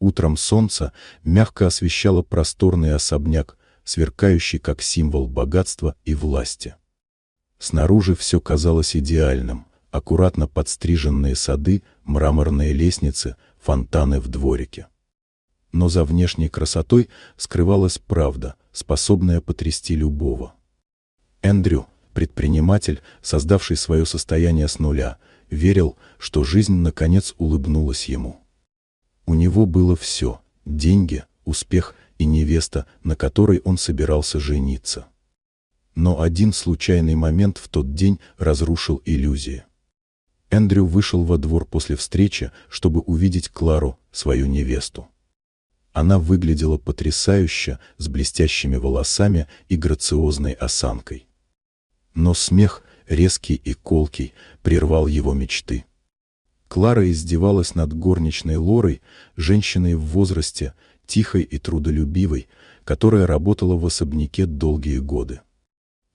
Утром солнце мягко освещало просторный особняк, сверкающий как символ богатства и власти. Снаружи все казалось идеальным: аккуратно подстриженные сады, мраморные лестницы, фонтаны в дворике. Но за внешней красотой скрывалась правда, способная потрясти любого. Эндрю, предприниматель, создавший свое состояние с нуля, верил, что жизнь наконец улыбнулась ему. У него было все: деньги, успех и невеста, на которой он собирался жениться. Но один случайный момент в тот день разрушил иллюзии. Эндрю вышел во двор после встречи, чтобы увидеть Клару, свою невесту. Она выглядела потрясающе, с блестящими волосами и грациозной осанкой. Но смех, резкий и колкий, прервал его мечты. Клара издевалась над горничной Лорой, женщиной в возрасте, тихой и трудолюбивой, которая работала в особняке долгие годы.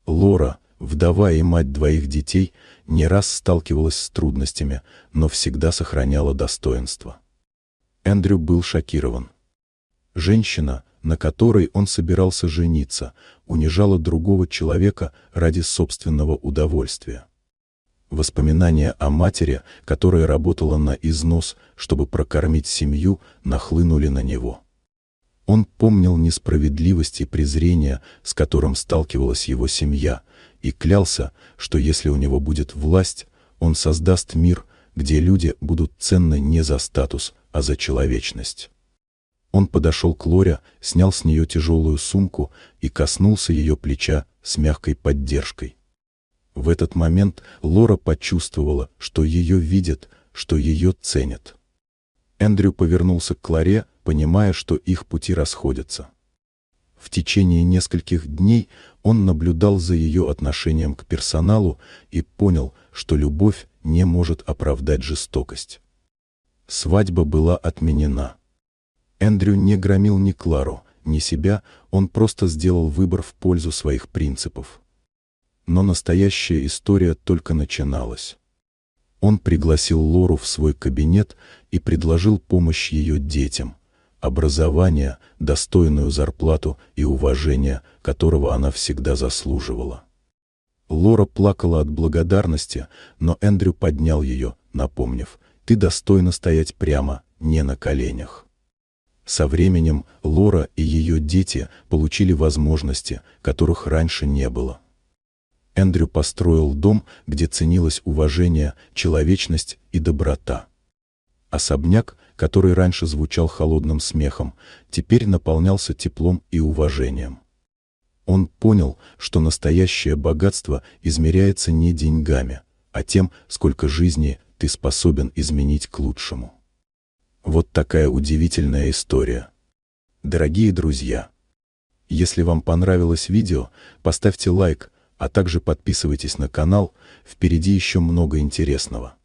Лора, вдова и мать двоих детей, не раз сталкивалась с трудностями, но всегда сохраняла достоинство. Эндрю был шокирован. Женщина, на которой он собирался жениться, унижала другого человека ради собственного удовольствия. Воспоминания о матери, которая работала на износ, чтобы прокормить семью, нахлынули на него. Он помнил несправедливость и презрение, с которым сталкивалась его семья, и клялся, что если у него будет власть, он создаст мир, где люди будут ценны не за статус, а за человечность. Он подошел к Лоре, снял с нее тяжелую сумку и коснулся ее плеча с мягкой поддержкой. В этот момент Лора почувствовала, что ее видят, что ее ценят. Эндрю повернулся к Кларе, понимая, что их пути расходятся. В течение нескольких дней он наблюдал за ее отношением к персоналу и понял, что любовь не может оправдать жестокость. Свадьба была отменена. Эндрю не громил ни Клару, ни себя, он просто сделал выбор в пользу своих принципов. Но настоящая история только начиналась. Он пригласил Лору в свой кабинет и предложил помощь ее детям, образование, достойную зарплату и уважение, которого она всегда заслуживала. Лора плакала от благодарности, но Эндрю поднял ее, напомнив: «Ты достойна стоять прямо, не на коленях». Со временем Лора и ее дети получили возможности, которых раньше не было. Эндрю построил дом, где ценилось уважение, человечность и доброта. Особняк, который раньше звучал холодным смехом, теперь наполнялся теплом и уважением. Он понял, что настоящее богатство измеряется не деньгами, а тем, сколько жизней ты способен изменить к лучшему. Вот такая удивительная история. Дорогие друзья, если вам понравилось видео, поставьте лайк, а также подписывайтесь на канал, впереди еще много интересного.